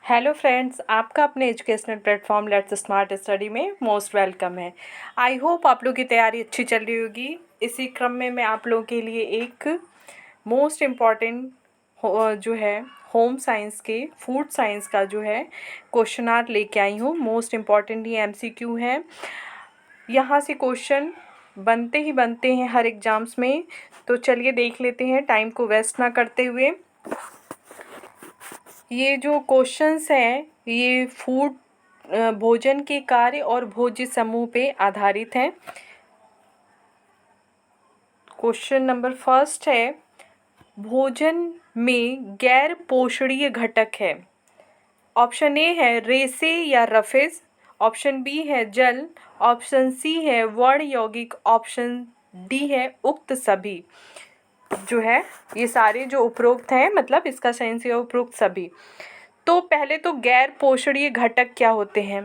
Hello friends, आपका अपने educational platform let's smart study में मोस्ट वेलकम है। आई होप आप लोग की तैयारी अच्छी चल रही होगी। इसी क्रम में मैं आप लोगों के लिए एक मोस्ट इम्पॉर्टेंट जो है होम साइंस के फूड साइंस का जो है क्वेश्चनार लेके आई हूँ। मोस्ट इम्पॉर्टेंट ये एमसीक्यू है। यहाँ से क्वेश्चन बनते ही बनते हैं हर एग्ज़ाम्स में। तो चलिए देख लेते हैं टाइम को वेस्ट ना करते हुए। ये जो क्वेश्चंस हैं ये फूड भोजन के कार्य और भोज्य समूह पे आधारित हैं। क्वेश्चन नंबर फर्स्ट है, भोजन में गैर पोषणीय घटक है। ऑप्शन ए है रेसे या रफेज, ऑप्शन बी है जल, ऑप्शन सी है वर्ण यौगिक, ऑप्शन डी है उक्त सभी। जो है ये सारे जो उपरोक्त हैं मतलब इसका सही से उपरोक्त सभी। तो पहले तो गैर पोषणीय घटक क्या होते हैं।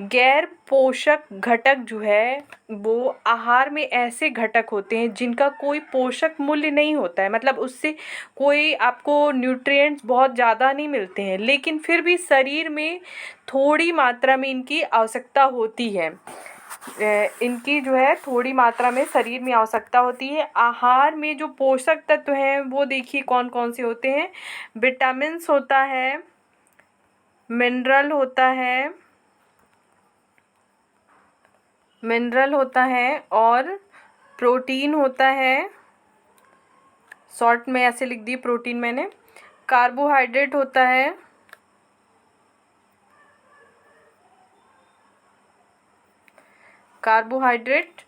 गैर पोषक घटक जो है वो आहार में ऐसे घटक होते हैं जिनका कोई पोषक मूल्य नहीं होता है, मतलब उससे कोई आपको न्यूट्रिएंट्स बहुत ज़्यादा नहीं मिलते हैं, लेकिन फिर भी शरीर में थोड़ी मात्रा में इनकी आवश्यकता होती है। इनकी जो है थोड़ी मात्रा में शरीर में आवश्यकता होती है। आहार में जो पोषक तत्व हैं वो देखिए कौन कौन से होते हैं। विटामिन्स होता है, मिनरल होता है और प्रोटीन होता है। शॉर्ट में ऐसे लिख दी प्रोटीन मैंने। कार्बोहाइड्रेट होता है, carbohydrate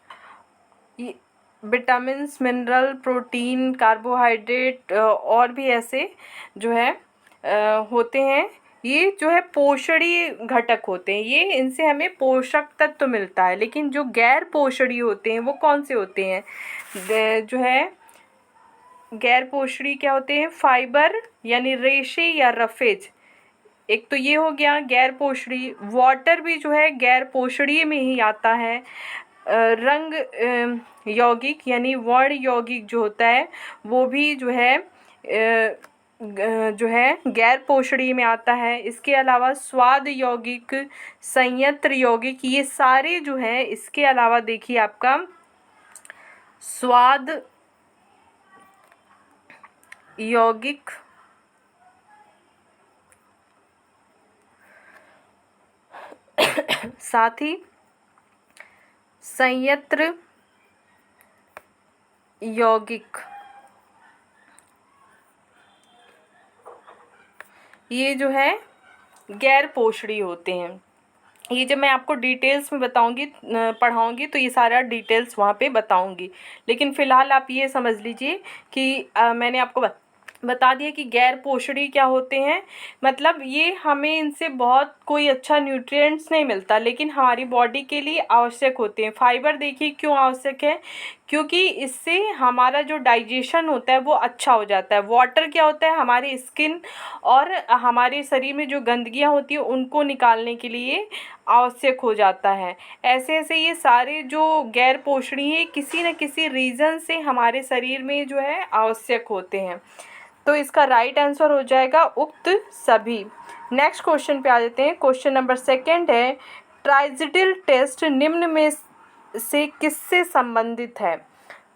vitamins, mineral, protein, carbohydrate और भी ऐसे जो है होते हैं। ये जो है पोषणीय घटक होते हैं, ये इनसे हमें पोषक तत्व मिलता है। लेकिन जो गैर पोषणीय होते हैं वो कौन से होते हैं। जो है गैर पोषणीय क्या होते हैं, फाइबर यानी रेशे या रफेज। एक तो ये हो गया गैर पोषणीय। वाटर भी जो है गैर पोषणीय में ही आता है। रंग यौगिक यानी वर्ण यौगिक जो होता है वो भी जो है गैर पोषणीय में आता है। इसके अलावा स्वाद यौगिक, संयंत्र यौगिक, ये सारे जो हैं। इसके अलावा देखिए आपका स्वाद यौगिक, साथ ही संयंत्र यौगिक, ये जो है गैर पोषणीय होते हैं। ये जब मैं आपको डिटेल्स में बताऊंगी पढ़ाऊंगी तो ये सारा डिटेल्स वहाँ पे बताऊंगी। लेकिन फ़िलहाल आप ये समझ लीजिए कि मैंने आपको बता दिया कि गैर पोषणीय क्या होते हैं। मतलब ये हमें इनसे बहुत कोई अच्छा न्यूट्रिएंट्स नहीं मिलता, लेकिन हमारी बॉडी के लिए आवश्यक होते हैं। फाइबर देखिए क्यों आवश्यक है, क्योंकि इससे हमारा जो डाइजेशन होता है वो अच्छा हो जाता है। वाटर क्या होता है, हमारी स्किन और हमारे शरीर में जो गंदगियाँ होती है उनको निकालने के लिए आवश्यक हो जाता है। ऐसे ऐसे ये सारे जो गैर पोषणीय किसी न किसी रीज़न से हमारे शरीर में जो है आवश्यक होते हैं। तो इसका राइट आंसर हो जाएगा उक्त सभी। नेक्स्ट क्वेश्चन पे आ जाते हैं। क्वेश्चन नंबर सेकंड है, ट्राइजिडल टेस्ट निम्न में से किससे संबंधित है।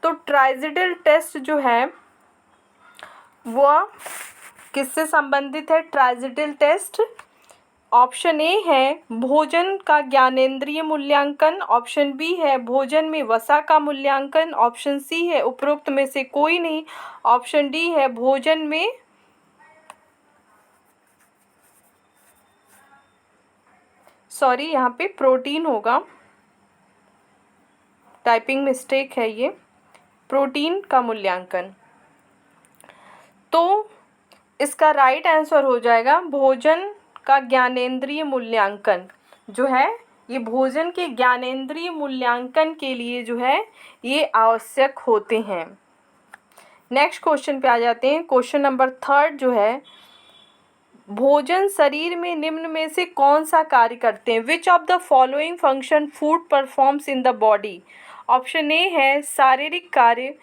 तो ट्राइजिडल टेस्ट जो है वह किससे संबंधित है। ट्राइजिडल टेस्ट ऑप्शन ए है भोजन का ज्ञानेंद्रिय मूल्यांकन, ऑप्शन बी है भोजन में वसा का मूल्यांकन, ऑप्शन सी है उपरोक्त में से कोई नहीं, ऑप्शन डी है भोजन में यहाँ पे प्रोटीन होगा, टाइपिंग मिस्टेक है ये, प्रोटीन का मूल्यांकन। तो इसका राइट आंसर हो जाएगा भोजन का ज्ञानेंद्रिय मूल्यांकन। जो है ये भोजन के ज्ञानेंद्रिय मूल्यांकन के लिए जो है ये आवश्यक होते हैं। नेक्स्ट क्वेश्चन पे आ जाते हैं। क्वेश्चन नंबर थर्ड जो है, भोजन शरीर में निम्न में से कौन सा कार्य करते हैं। Which of the following function food performs in the body. Option A है शारीरिक कार्य,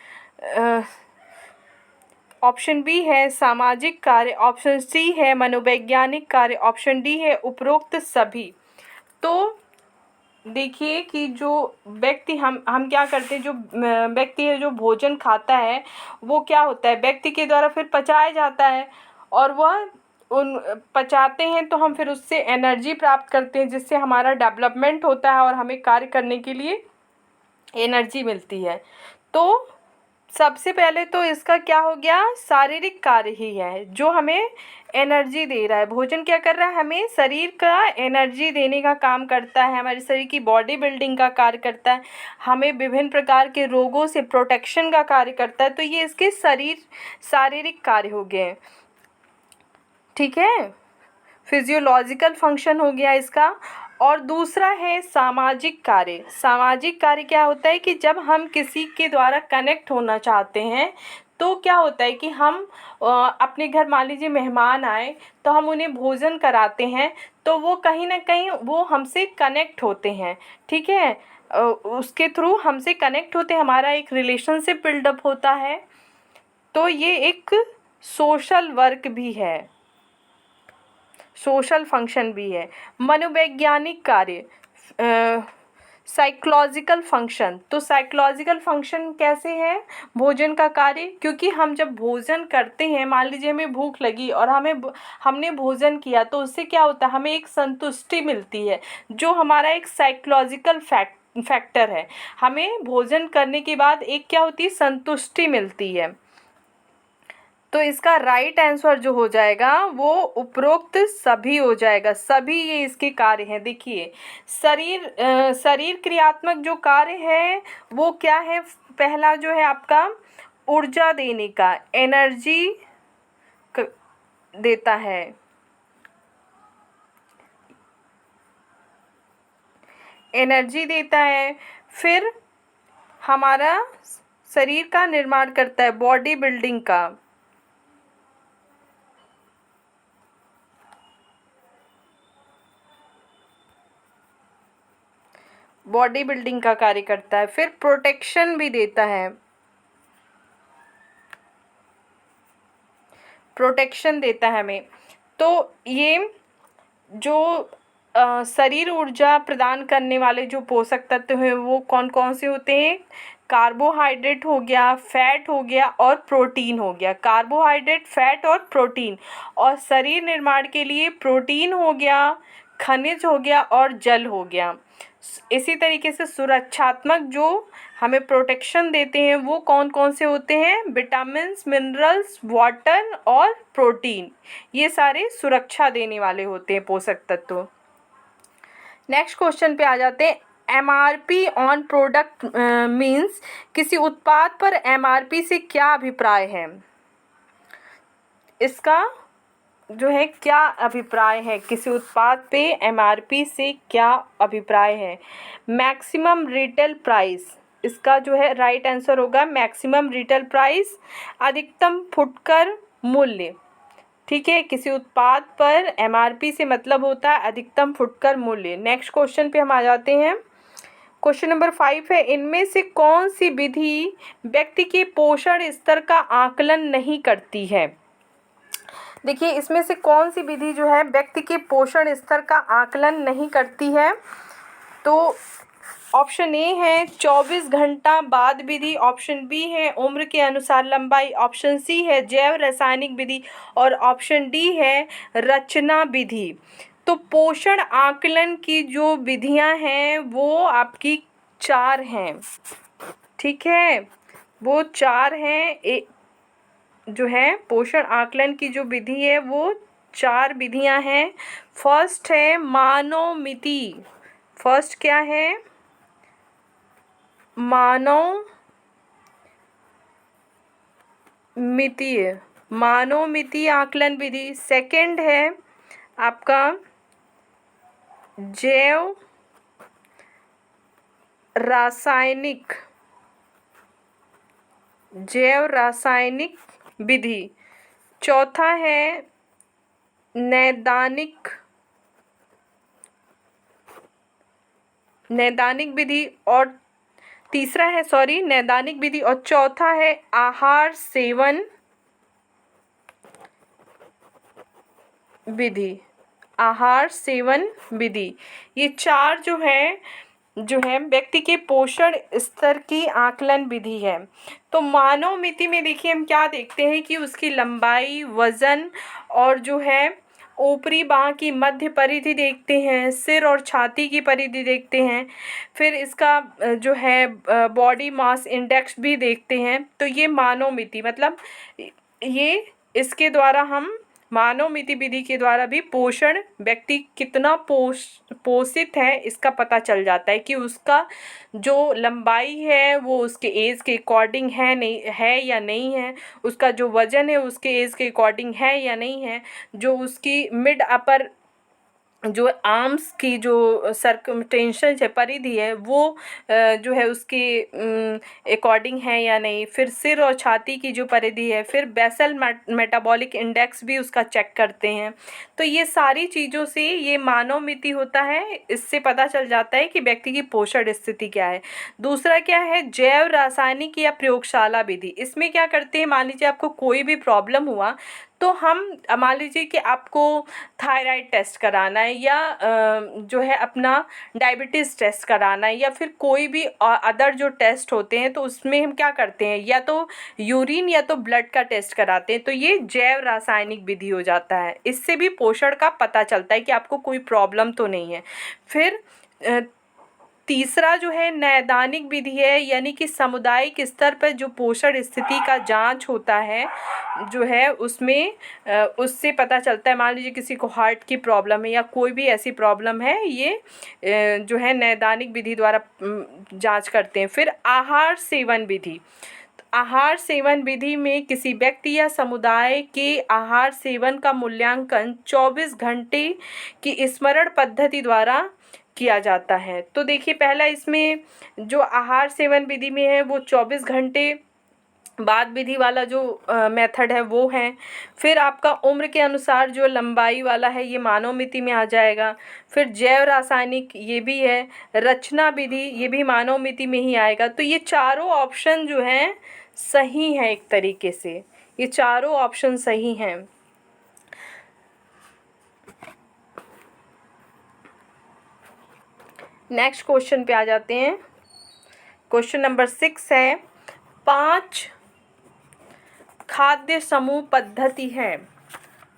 ऑप्शन बी है सामाजिक कार्य, ऑप्शन सी है मनोवैज्ञानिक कार्य, ऑप्शन डी है उपरोक्त सभी। तो देखिए कि जो व्यक्ति हम क्या करते हैं, जो व्यक्ति है जो भोजन खाता है वो क्या होता है, व्यक्ति के द्वारा फिर पचाया जाता है और वह उन पचाते हैं तो हम फिर उससे एनर्जी प्राप्त करते हैं, जिससे हमारा डेवलपमेंट होता है और हमें कार्य करने के लिए एनर्जी मिलती है। तो सबसे पहले तो इसका क्या हो गया, शारीरिक कार्य ही है जो हमें एनर्जी दे रहा है। भोजन क्या कर रहा है, हमें शरीर का एनर्जी देने का काम करता है, हमारे शरीर की बॉडी बिल्डिंग का कार्य करता है, हमें विभिन्न प्रकार के रोगों से प्रोटेक्शन का कार्य करता है। तो ये इसके शारीरिक कार्य हो गए, ठीक है, फिजियोलॉजिकल फंक्शन हो गया इसका। और दूसरा है सामाजिक कार्य। सामाजिक कार्य क्या होता है कि जब हम किसी के द्वारा कनेक्ट होना चाहते हैं तो क्या होता है कि हम अपने घर मान लीजिए मेहमान आए तो हम उन्हें भोजन कराते हैं, तो वो कहीं ना कहीं वो हमसे कनेक्ट होते हैं, ठीक है, उसके थ्रू हमसे कनेक्ट होते हैं, हमारा एक रिलेशनशिप बिल्डअप होता है। तो ये एक सोशल वर्क भी है, सोशल फंक्शन भी है। मनोवैज्ञानिक कार्य, साइकोलॉजिकल फंक्शन। तो साइकोलॉजिकल फंक्शन कैसे है भोजन का कार्य, क्योंकि हम जब भोजन करते हैं, मान लीजिए हमें भूख लगी और हमने भोजन किया तो उससे क्या होता है, हमें एक संतुष्टि मिलती है जो हमारा एक साइकोलॉजिकल फैक्टर है। हमें भोजन करने के बाद एक क्या होती है, संतुष्टि मिलती है। तो इसका राइट आंसर जो हो जाएगा वो उपरोक्त सभी हो जाएगा। सभी ये इसके कार्य हैं। देखिए शरीर क्रियात्मक जो कार्य है वो क्या है, पहला जो है आपका ऊर्जा देने का, एनर्जी देता है, एनर्जी देता है। फिर हमारा शरीर का निर्माण करता है, बॉडी बिल्डिंग का, बॉडी बिल्डिंग का कार्य करता है। फिर प्रोटेक्शन भी देता है, प्रोटेक्शन देता है हमें। तो ये जो शरीर ऊर्जा प्रदान करने वाले जो पोषक तत्व हैं वो कौन कौन से होते हैं, कार्बोहाइड्रेट हो गया, फैट हो गया और प्रोटीन हो गया। कार्बोहाइड्रेट, फैट और प्रोटीन। और शरीर निर्माण के लिए प्रोटीन हो गया, खनिज हो गया और जल हो गया। इसी तरीके से सुरक्षात्मक जो हमें प्रोटेक्शन देते हैं वो कौन कौन से होते हैं, विटामिन्स, मिनरल्स, वाटर और प्रोटीन। ये सारे सुरक्षा देने वाले होते हैं पोषक तत्व। नेक्स्ट क्वेश्चन पे आ जाते हैं। एमआरपी ऑन प्रोडक्ट मीन्स, किसी उत्पाद पर एमआरपी से क्या अभिप्राय है, इसका जो है क्या अभिप्राय है, किसी उत्पाद पे एमआरपी से क्या अभिप्राय है। मैक्सिमम रिटेल प्राइस, इसका जो है राइट आंसर होगा मैक्सिमम रिटेल प्राइस, अधिकतम फुटकर मूल्य, ठीक है। किसी उत्पाद पर एमआरपी से मतलब होता है अधिकतम फुटकर मूल्य। नेक्स्ट क्वेश्चन पे हम आ जाते हैं। क्वेश्चन नंबर 5 है, इनमें से कौन सी विधि व्यक्ति के पोषण स्तर का आकलन नहीं करती है। देखिए इसमें से कौन सी विधि जो है व्यक्ति के पोषण स्तर का आकलन नहीं करती है। तो ऑप्शन ए है 24 घंटा बाद विधि, ऑप्शन बी है उम्र के अनुसार लंबाई, ऑप्शन सी है जैव रासायनिक विधि और ऑप्शन डी है रचना विधि। तो पोषण आकलन की जो विधियां हैं वो आपकी 4 हैं, ठीक है, वो 4 हैं। जो है पोषण आकलन की जो विधि है वो 4 विधियां हैं। फर्स्ट है मानोमिति। फर्स्ट क्या है, मानोमितीय आकलन विधि। सेकंड है आपका जैव रासायनिक विधि। चौथा है नैदानिक विधि और तीसरा है नैदानिक विधि और चौथा है आहार सेवन विधि, आहार सेवन विधि, ये चार जो है व्यक्ति के पोषण स्तर की आकलन विधि है। तो मानव मिति में देखिए हम क्या देखते हैं कि उसकी लंबाई, वजन और जो है ऊपरी बांह की मध्य परिधि देखते हैं, सिर और छाती की परिधि देखते हैं, फिर इसका जो है बॉडी मास इंडेक्स भी देखते हैं। तो ये मानव मिति मतलब ये इसके द्वारा हम मानव मिति विधि के द्वारा भी पोषण व्यक्ति कितना पोषित है इसका पता चल जाता है कि उसका जो लंबाई है वो उसके एज के अकॉर्डिंग है नहीं है या नहीं है, उसका जो वजन है उसके एज के अकॉर्डिंग है या नहीं है, जो उसकी मिड अपर जो आर्म्स की जो सर्कमटेंशन है परिधि है वो जो है उसके अकॉर्डिंग है या नहीं, फिर सिर और छाती की जो परिधि है, फिर बेसल मेटाबॉलिक इंडेक्स भी उसका चेक करते हैं। तो ये सारी चीज़ों से ये मानव मिति होता है, इससे पता चल जाता है कि व्यक्ति की पोषण स्थिति क्या है। दूसरा क्या है, जैव रासायनिक या प्रयोगशाला विधि। इसमें क्या करते हैं, मान लीजिए आपको कोई भी प्रॉब्लम हुआ तो हम मान लीजिए कि आपको थायराइड टेस्ट कराना है या जो है अपना डायबिटीज़ टेस्ट कराना है या फिर कोई भी अदर जो टेस्ट होते हैं, तो उसमें हम क्या करते हैं, या तो यूरिन या तो ब्लड का टेस्ट कराते हैं। तो ये जैव रासायनिक विधि हो जाता है, इससे भी पोषण का पता चलता है कि आपको कोई प्रॉब्लम तो नहीं है। फिर तीसरा जो है नैदानिक विधि है, यानी कि सामुदायिक स्तर पर जो पोषण स्थिति का जांच होता है जो है उसमें उससे पता चलता है। मान लीजिए किसी को हार्ट की प्रॉब्लम है या कोई भी ऐसी प्रॉब्लम है, ये जो है नैदानिक विधि द्वारा जांच करते हैं। फिर आहार सेवन विधि, आहार सेवन विधि में किसी व्यक्ति या समुदाय के आहार सेवन का मूल्यांकन 24 घंटे की स्मरण पद्धति द्वारा किया जाता है। तो देखिए पहला इसमें जो आहार सेवन विधि में है वो 24 घंटे बाद विधि वाला जो मेथड है वो है। फिर आपका उम्र के अनुसार जो लंबाई वाला है ये मानव मिति में आ जाएगा। फिर जैव रासायनिक ये भी है, रचना विधि ये भी मानव मिति में ही आएगा। तो ये चारों ऑप्शन जो हैं सही हैं, एक तरीके से ये चारों ऑप्शन सही हैं। नेक्स्ट क्वेश्चन पे आ जाते हैं। क्वेश्चन नंबर 6 है, 5 खाद्य समूह पद्धति है।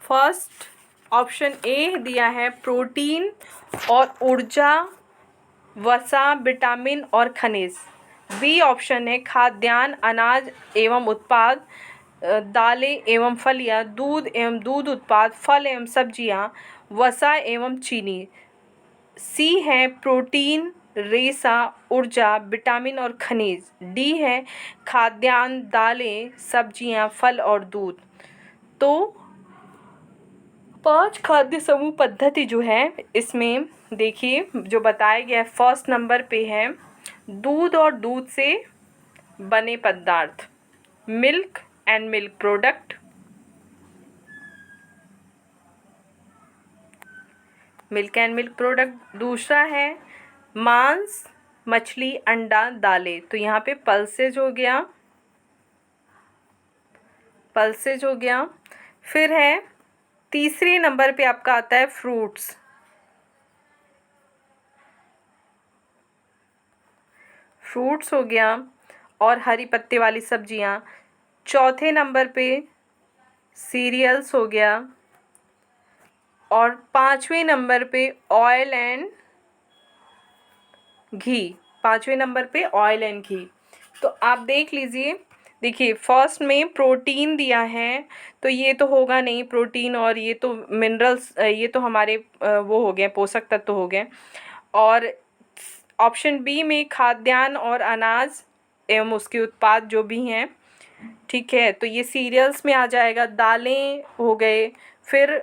फर्स्ट ऑप्शन ए दिया है प्रोटीन और ऊर्जा, वसा, विटामिन और खनिज। बी ऑप्शन है खाद्यान्न, अनाज एवं उत्पाद, दालें एवं फलियां, दूध एवं दूध उत्पाद, फल एवं सब्जियां, वसा एवं चीनी। सी है प्रोटीन, रेशा, ऊर्जा, विटामिन और खनिज। डी है खाद्यान्न, दालें, सब्जियां, फल और दूध। तो 5 खाद्य समूह पद्धति जो है इसमें देखिए जो बताया गया है फर्स्ट नंबर पे है दूध और दूध से बने पदार्थ, milk and milk product, milk and milk product. दूसरा है मांस, मछली, अंडा, दालें। तो यहाँ पे पल्सेज हो गया, पल्सेज हो गया। फिर है तीसरे नंबर पे आपका आता है फ्रूट्स, फ्रूट्स हो गया और हरी पत्ते वाली सब्जियां। चौथे नंबर पे सीरियल्स हो गया और 5वें नंबर पे ऑयल एंड घी, 5वें नंबर पे ऑयल एंड घी। तो आप देख लीजिए, देखिए फर्स्ट में प्रोटीन दिया है तो ये तो होगा नहीं प्रोटीन, और ये तो मिनरल्स, ये तो हमारे वो हो गए पोषक तत्व हो गए। और ऑप्शन बी में खाद्यान्न और अनाज एवं उसके उत्पाद जो भी हैं, ठीक है, तो ये सीरियल्स में आ जाएगा। दालें हो गए, फिर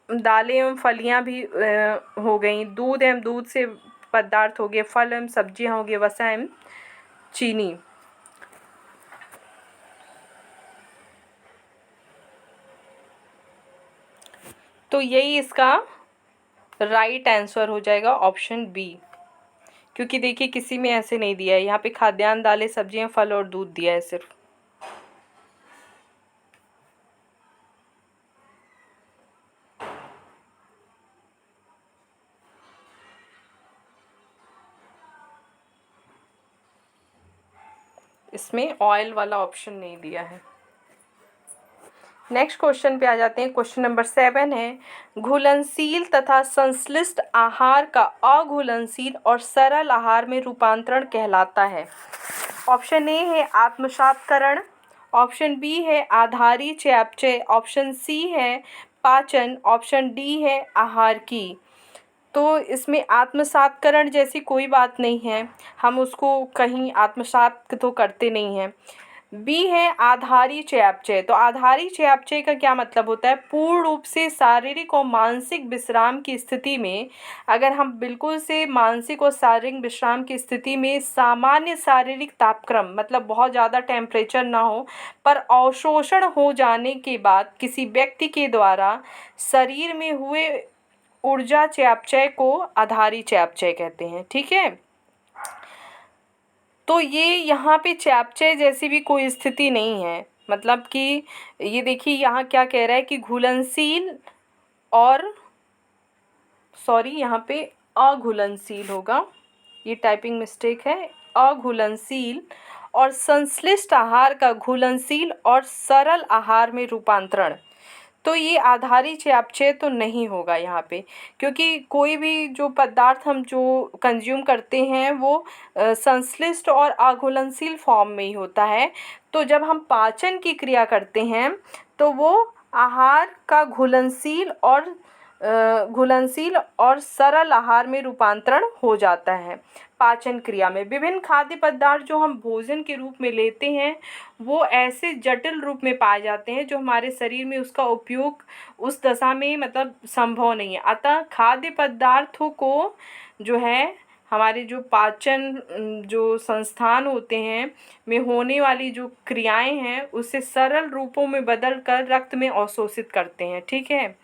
दालें एवं फलियां भी हो गई, दूध एवं दूध से पदार्थ हो गए, फल एवं सब्जियां हो गए, वसा एवं चीनी। तो यही इसका राइट आंसर हो जाएगा ऑप्शन बी, क्योंकि देखिए किसी में ऐसे नहीं दिया है, यहाँ पे खाद्यान्न, दालें, सब्जियां, फल और दूध दिया है सिर्फ। इसमें ऑयल वाला ऑप्शन नहीं दिया है। नेक्स्ट क्वेश्चन पे आ जाते हैं। क्वेश्चन नंबर 7 है, घुलनशील तथा संश्लिष्ट आहार का अघुलनशील और सरल आहार में रूपांतरण कहलाता है। ऑप्शन ए है आत्मसात्करण, ऑप्शन बी है आधारी चयापचय, ऑप्शन सी है पाचन, ऑप्शन डी है आहार की। तो इसमें आत्मसात्करण जैसी कोई बात नहीं है, हम उसको कहीं आत्मसात तो करते नहीं हैं। बी है आधारी चयापचय। तो आधारी चयापचय का क्या मतलब होता है, पूर्ण रूप से शारीरिक और मानसिक विश्राम की स्थिति में, अगर हम बिल्कुल से मानसिक और शारीरिक विश्राम की स्थिति में सामान्य शारीरिक तापक्रम मतलब बहुत ज़्यादा टेम्परेचर ना हो पर अवशोषण हो जाने के बाद किसी व्यक्ति के द्वारा शरीर में हुए ऊर्जा चयापचय को आधारी चयापचय कहते हैं। ठीक है, तो ये यहाँ पे चयापचय जैसी भी कोई स्थिति नहीं है। मतलब कि ये देखिए यहाँ क्या कह रहा है कि घुलनशील और यहाँ पे अघुलनशील होगा, ये टाइपिंग मिस्टेक है। अघुलनशील और संश्लिष्ट आहार का घुलनशील और सरल आहार में रूपांतरण, तो ये आधारी चयापचय तो नहीं होगा यहाँ पे, क्योंकि कोई भी जो पदार्थ हम जो कंज्यूम करते हैं वो संश्लिष्ट और अघुलनशील फॉर्म में ही होता है। तो जब हम पाचन की क्रिया करते हैं तो वो आहार का घुलनशील और सरल आहार में रूपांतरण हो जाता है। पाचन क्रिया में विभिन्न खाद्य पदार्थ जो हम भोजन के रूप में लेते हैं वो ऐसे जटिल रूप में पाए जाते हैं जो हमारे शरीर में उसका उपयोग उस दशा में मतलब संभव नहीं है। अतः खाद्य पदार्थों को जो है हमारे जो पाचन जो संस्थान होते हैं में होने वाली जो क्रियाएं हैं उसे सरल रूपों में बदल कर रक्त में अवशोषित करते हैं। ठीक है,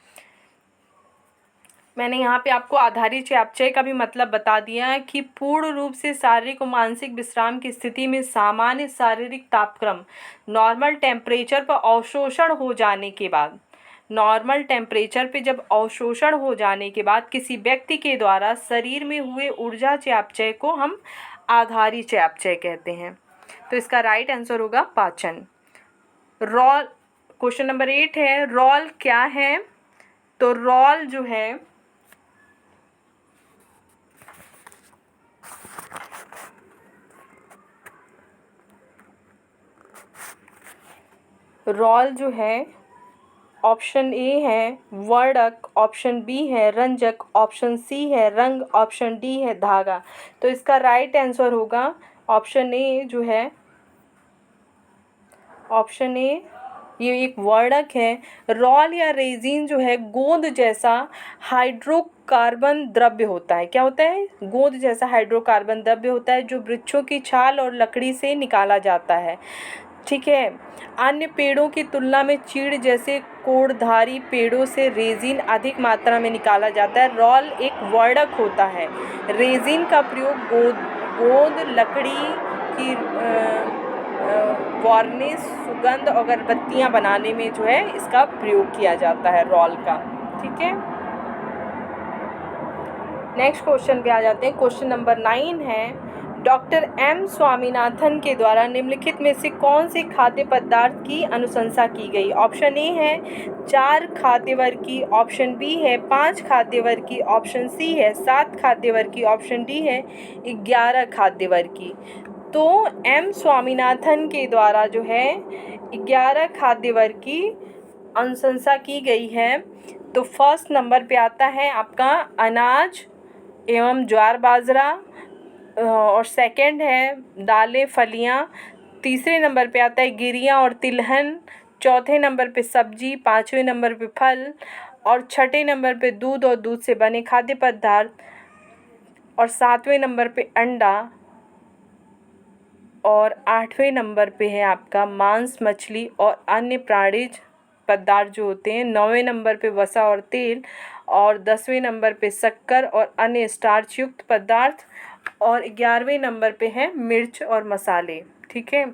मैंने यहाँ पे आपको आधारी चयापचय का भी मतलब बता दिया है कि पूर्ण रूप से शारीरिक और मानसिक विश्राम की स्थिति में सामान्य शारीरिक तापक्रम नॉर्मल टेम्परेचर पर अवशोषण हो जाने के बाद, नॉर्मल टेम्परेचर पे जब अवशोषण हो जाने के बाद किसी व्यक्ति के द्वारा शरीर में हुए ऊर्जा चयापचय को हम आधारी चयापचय कहते हैं। तो इसका राइट आंसर होगा पाचन। रॉल, क्वेश्चन नंबर 8 है, रॉल क्या है। तो रॉल जो है ऑप्शन ए है वर्णक, ऑप्शन बी है रंजक, ऑप्शन सी है रंग, ऑप्शन डी है धागा। तो इसका राइट आंसर होगा ऑप्शन ए जो है, ऑप्शन ए ये एक वर्णक है। रॉल या रेजिन जो है गोंद जैसा हाइड्रोकार्बन द्रव्य होता है। क्या होता है, गोंद जैसा हाइड्रोकार्बन द्रव्य होता है जो वृक्षों की छाल और लकड़ी से निकाला जाता है। ठीक है, अन्य पेड़ों की तुलना में चीड़ जैसे कोड़धारी पेड़ों से रेजिन अधिक मात्रा में निकाला जाता है। रॉल एक वर्णक होता है। रेजिन का प्रयोग गोंद लकड़ी की वार्निश, सुगंध और अगरबत्तियाँ बनाने में जो है इसका प्रयोग किया जाता है रॉल का। ठीक है, नेक्स्ट क्वेश्चन पे आ जाते हैं। क्वेश्चन नंबर 9 है, डॉक्टर एम स्वामीनाथन के द्वारा निम्नलिखित में से कौन से खाद्य पदार्थ की अनुशंसा की गई। ऑप्शन ए है 4 खाद्य वर्ग की, ऑप्शन बी है 5 खाद्य वर्ग की, ऑप्शन सी है 7 खाद्य वर्ग की, ऑप्शन डी है 11 खाद्य वर्ग की। तो एम स्वामीनाथन के द्वारा जो है 11 खाद्य वर्ग की अनुशंसा की गई है। तो फर्स्ट नंबर पे आता है आपका अनाज एवं ज्वार बाजरा, और सेकंड है दालें फलियां, तीसरे नंबर पे आता है गिरियां और तिलहन, चौथे नंबर पे सब्जी, पाँचवें नंबर पे फल और छठे नंबर पे दूध और दूध से बने खाद्य पदार्थ, और सातवें नंबर पे अंडा, और आठवें नंबर पे है आपका मांस मछली और अन्य प्राणिज पदार्थ जो होते हैं, नौवें नंबर पे वसा और तेल, और 10वें नंबर पे शक्कर और अन्य स्टार्च युक्त पदार्थ, और 11वें नंबर पे है मिर्च और मसाले। ठीक है,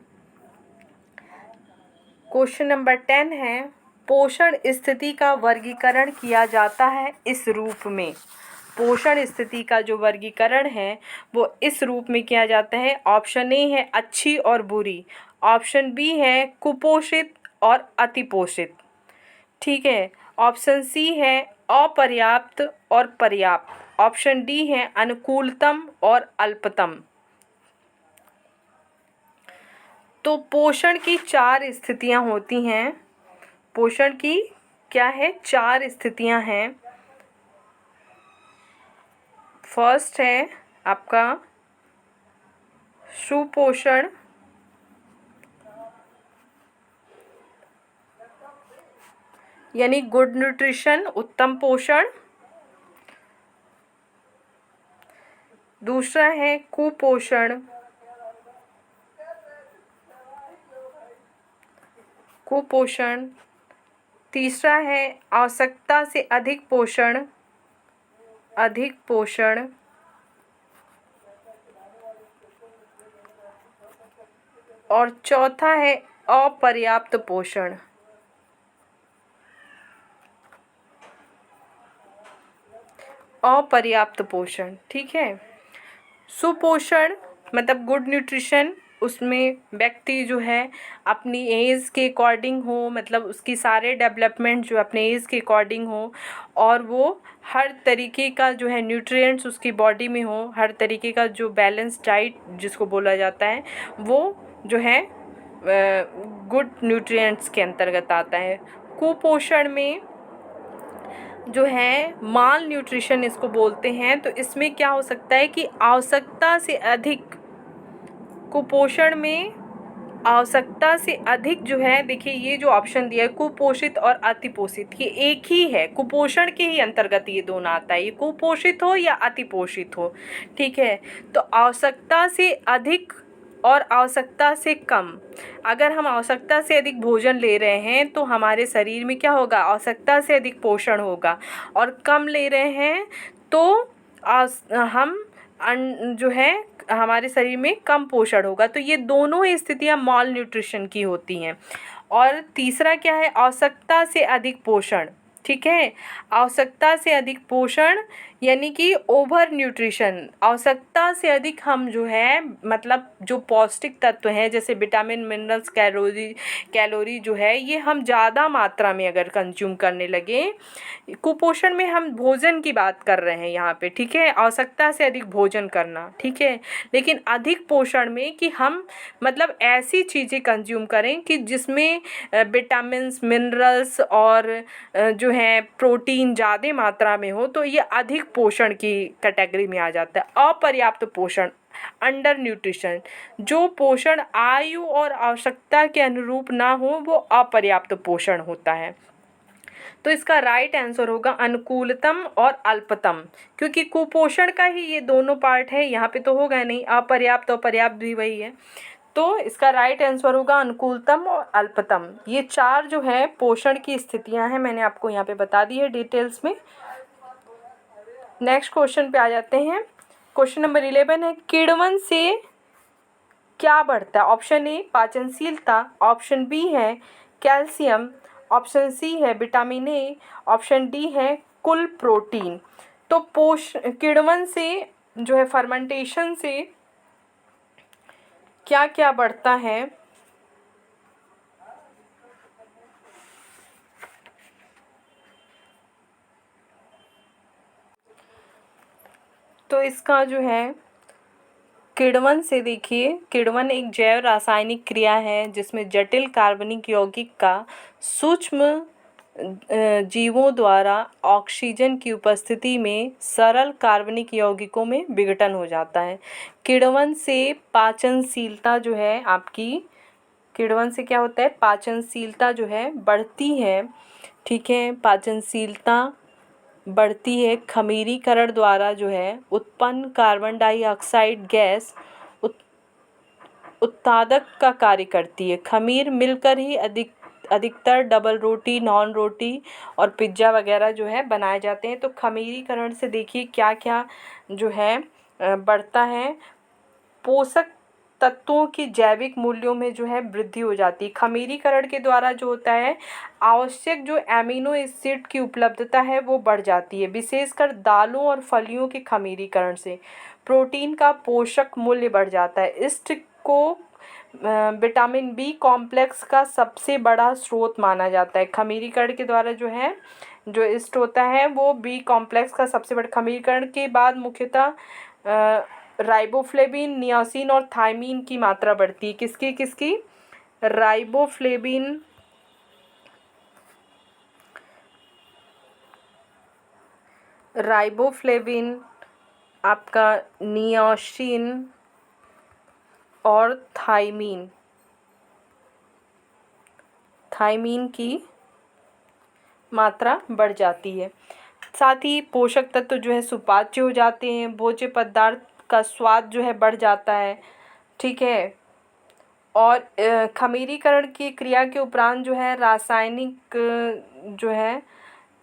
क्वेश्चन नंबर 10 है, पोषण स्थिति का वर्गीकरण किया जाता है इस रूप में। पोषण स्थिति का जो वर्गीकरण है वो इस रूप में किया जाता है। ऑप्शन ए है अच्छी और बुरी, ऑप्शन बी है कुपोषित और अतिपोषित, ठीक है। ऑप्शन सी है अपर्याप्त और पर्याप्त, ऑप्शन डी है अनुकूलतम और अल्पतम। तो पोषण की 4 स्थितियां होती हैं। पोषण की क्या है, 4 स्थितियां हैं। फर्स्ट है आपका सुपोषण, यानी गुड न्यूट्रिशन, उत्तम पोषण। दूसरा है कुपोषण, कुपोषण। तीसरा है आवश्यकता से अधिक पोषण, अधिक पोषण। और चौथा है अपर्याप्त पोषण। अपर्याप्त पोषण, ठीक है। सुपोषण मतलब गुड न्यूट्रिशन, उसमें व्यक्ति जो है अपनी एज के अकॉर्डिंग हो, मतलब उसकी सारे डेवलपमेंट जो अपने एज के अकॉर्डिंग हो, और वो हर तरीके का जो है न्यूट्रिएंट्स उसकी बॉडी में हो, हर तरीके का जो बैलेंस डाइट जिसको बोला जाता है वो जो है गुड न्यूट्रिएंट्स के अंतर्गत आता है। कुपोषण में जो है माल न्यूट्रिशन इसको बोलते हैं। तो इसमें क्या हो सकता है कि आवश्यकता से अधिक, कुपोषण में आवश्यकता से अधिक जो है, देखिए ये जो ऑप्शन दिया है कुपोषित और अतिपोषित, ये एक ही है, कुपोषण के ही अंतर्गत ये दोनों आता है, ये कुपोषित हो या अतिपोषित हो, ठीक है। तो आवश्यकता से अधिक और आवश्यकता से कम, अगर हम आवश्यकता से अधिक भोजन ले रहे हैं तो हमारे शरीर में क्या होगा, आवश्यकता से अधिक पोषण होगा, और कम ले रहे हैं तो हम जो है हमारे शरीर में कम पोषण होगा। तो ये दोनों ही स्थितियाँ माल न्यूट्रिशन की होती हैं। और तीसरा क्या है, आवश्यकता से अधिक पोषण, ठीक है। आवश्यकता से अधिक पोषण यानी कि ओवर न्यूट्रिशन, आवश्यकता से अधिक हम जो है मतलब जो पौष्टिक तत्व हैं जैसे विटामिन, मिनरल्स, कैलोरी जो है ये हम ज़्यादा मात्रा में अगर कंज्यूम करने लगे, कुपोषण में हम भोजन की बात कर रहे हैं यहाँ पे, ठीक है, आवश्यकता से अधिक भोजन करना, ठीक है। लेकिन अधिक पोषण में कि हम मतलब ऐसी चीज़ें कंज्यूम करें कि जिसमें विटामिन्स, मिनरल्स और जो है प्रोटीन ज़्यादा मात्रा में हो, तो ये अधिक पोषण की कैटेगरी में आ जाता है। अपर्याप्त पोषण, अंडर न्यूट्रिशन, जो पोषण आयु और आवश्यकता के अनुरूप ना हो वो अपर्याप्त पोषण होता है। तो इसका राइट आंसर होगा अनुकूलतम और अल्पतम, क्योंकि कुपोषण का ही ये दोनों पार्ट है, यहाँ पे तो होगा नहीं, अपर्याप्त और पर्याप्त भी वही है। तो इसका राइट आंसर होगा अनुकूलतम और अल्पतम। ये 4 जो है पोषण की स्थितियां हैं, मैंने आपको यहाँ पे बता दी है डिटेल्स में। नेक्स्ट क्वेश्चन पे आ जाते हैं। क्वेश्चन नंबर 11 है किण्वन से क्या बढ़ता है। ऑप्शन ए पाचनशीलता, ऑप्शन बी है कैल्शियम, ऑप्शन सी है विटामिन ए, ऑप्शन डी है कुल प्रोटीन। तो किण्वन से जो है फर्मेंटेशन से क्या क्या बढ़ता है। तो इसका जो है किण्वन से, देखिए किण्वन एक जैव रासायनिक क्रिया है जिसमें जटिल कार्बनिक यौगिक का सूक्ष्म जीवों द्वारा ऑक्सीजन की उपस्थिति में सरल कार्बनिक यौगिकों में विघटन हो जाता है। किण्वन से पाचनशीलता जो है आपकी, किण्वन से क्या होता है, पाचनशीलता जो है बढ़ती है, ठीक है, पाचनशीलता बढ़ती है। खमीरीकरण द्वारा जो है उत्पन्न कार्बन डाइऑक्साइड गैस उत्पादक का कार्य करती है। खमीर मिलकर ही अधिकतर डबल रोटी, नॉन रोटी और पिज्ज़ा वगैरह जो है बनाए जाते हैं। तो खमीरीकरण से देखिए क्या क्या जो है बढ़ता है। पोषक तत्वों के जैविक मूल्यों में जो है वृद्धि हो जाती है। खमीरीकरण के द्वारा जो होता है आवश्यक जो एमिनो एसिड की उपलब्धता है वो बढ़ जाती है। विशेषकर दालों और फलियों के खमीरीकरण से प्रोटीन का पोषक मूल्य बढ़ जाता है। इस्ट को विटामिन बी कॉम्प्लेक्स का सबसे बड़ा स्रोत माना जाता है। खमीरीकरण के द्वारा जो है जो ईस्ट होता है वो बी कॉम्प्लेक्स का सबसे बड़ा, खमीरीकरण के बाद मुख्यतः राइबोफ्लेविन, नियासिन और थायमीन की मात्रा बढ़ती है। किसकी किसकी? राइबोफ्लेविन, आपका नियासिन और थायमीन की मात्रा बढ़ जाती है। साथ ही पोषक तत्व जो है सुपाच्य हो जाते हैं। भोज्य पदार्थ का स्वाद जो है बढ़ जाता है। ठीक है। और खमीरीकरण की क्रिया के उपरांत जो है रासायनिक जो है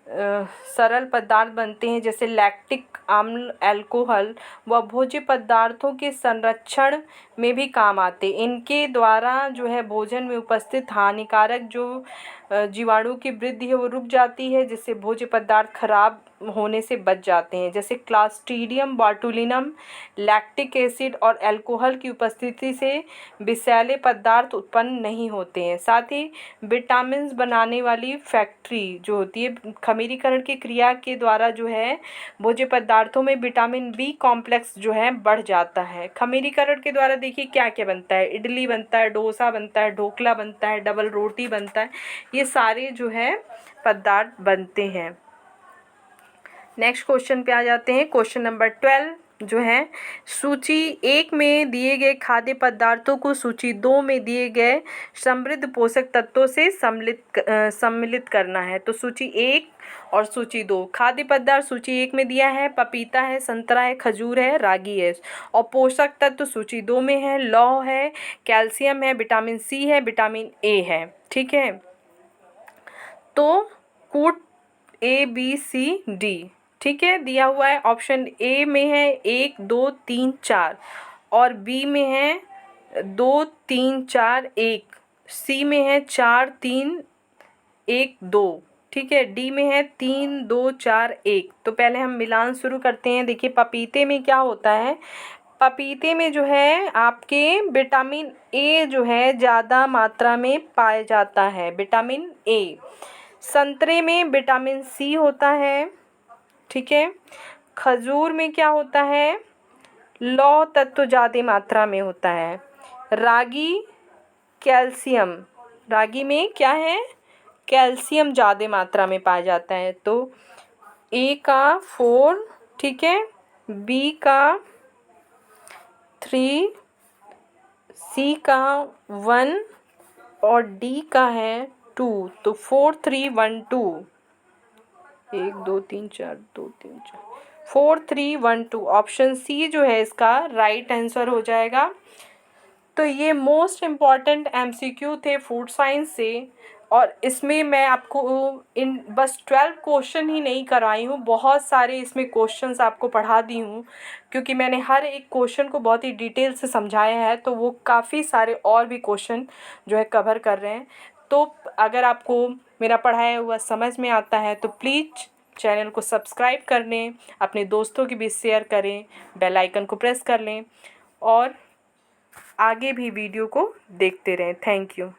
सरल पदार्थ बनते हैं, जैसे लैक्टिक अम्ल, अल्कोहल व भोज्य पदार्थों के संरक्षण में भी काम आते हैं। इनके द्वारा जो है भोजन में उपस्थित हानिकारक जो जीवाणु की वृद्धि है वो रुक जाती है, जिससे भोज्य पदार्थ खराब होने से बच जाते हैं। जैसे क्लास्ट्रीडियम बोटुलिनम, लैक्टिक एसिड और अल्कोहल की उपस्थिति से विषैले पदार्थ उत्पन्न नहीं होते हैं। साथ ही विटामिन्स बनाने वाली फैक्ट्री जो होती है, खमीरीकरण की क्रिया के द्वारा जो है भोज्य पदार्थों में विटामिन बी कॉम्प्लेक्स जो है बढ़ जाता है। खमीरीकरण के द्वारा देखिए क्या क्या बनता है, इडली बनता है, डोसा बनता है, ढोकला बनता है, डबल रोटी बनता है, ये सारे जो है पदार्थ बनते हैं। नेक्स्ट क्वेश्चन पे आ जाते हैं। क्वेश्चन नंबर 12 जो है सूची 1 में दिए गए खाद्य पदार्थों को सूची 2 में दिए गए समृद्ध पोषक तत्वों से सम्मिलित करना है। तो सूची 1 और सूची 2, खाद्य पदार्थ सूची 1 में दिया है पपीता है, संतरा है, खजूर है, रागी है। और पोषक तत्व सूची 2 में है लौह है, कैल्शियम है, विटामिन सी है, विटामिन ए है। ठीक है। तो कूट ABCD, ठीक है, दिया हुआ है। ऑप्शन ए में है 1 2 3 4 और बी में है 2 3 4 1, सी में है 4 3 1 2, ठीक है, डी में है 3 2 4 1। तो पहले हम मिलान शुरू करते हैं। देखिए पपीते में क्या होता है, पपीते में जो है आपके विटामिन ए जो है ज़्यादा मात्रा में पाया जाता है, विटामिन ए। संतरे में विटामिन सी होता है। ठीक है। खजूर में क्या होता है, लौह तत्व ज़्यादा मात्रा में होता है। रागी कैल्शियम, रागी में क्या है, कैल्शियम ज़्यादा मात्रा में पाया जाता है। तो ए का 4, ठीक है, बी का 3, सी का 1 और डी का है 2। तो 4 3 1 2, 1 2 3 4 2 3 4 4 3 1 2, ऑप्शन सी जो है इसका राइट आंसर हो जाएगा। तो ये मोस्ट इम्पॉर्टेंट MCQ थे फूड साइंस से, और इसमें मैं आपको इन बस 12 क्वेश्चन ही नहीं कराई हूँ, बहुत सारे इसमें क्वेश्चंस आपको पढ़ा दी हूँ, क्योंकि मैंने हर एक क्वेश्चन को बहुत ही डिटेल से समझाया है। तो वो काफ़ी सारे और भी क्वेश्चन जो है कवर कर रहे हैं। तो अगर आपको मेरा पढ़ाया हुआ समझ में आता है तो प्लीज़ चैनल को सब्सक्राइब कर लें, अपने दोस्तों के बीच शेयर करें, बेल आइकन को प्रेस कर लें और आगे भी वीडियो को देखते रहें। Thank you.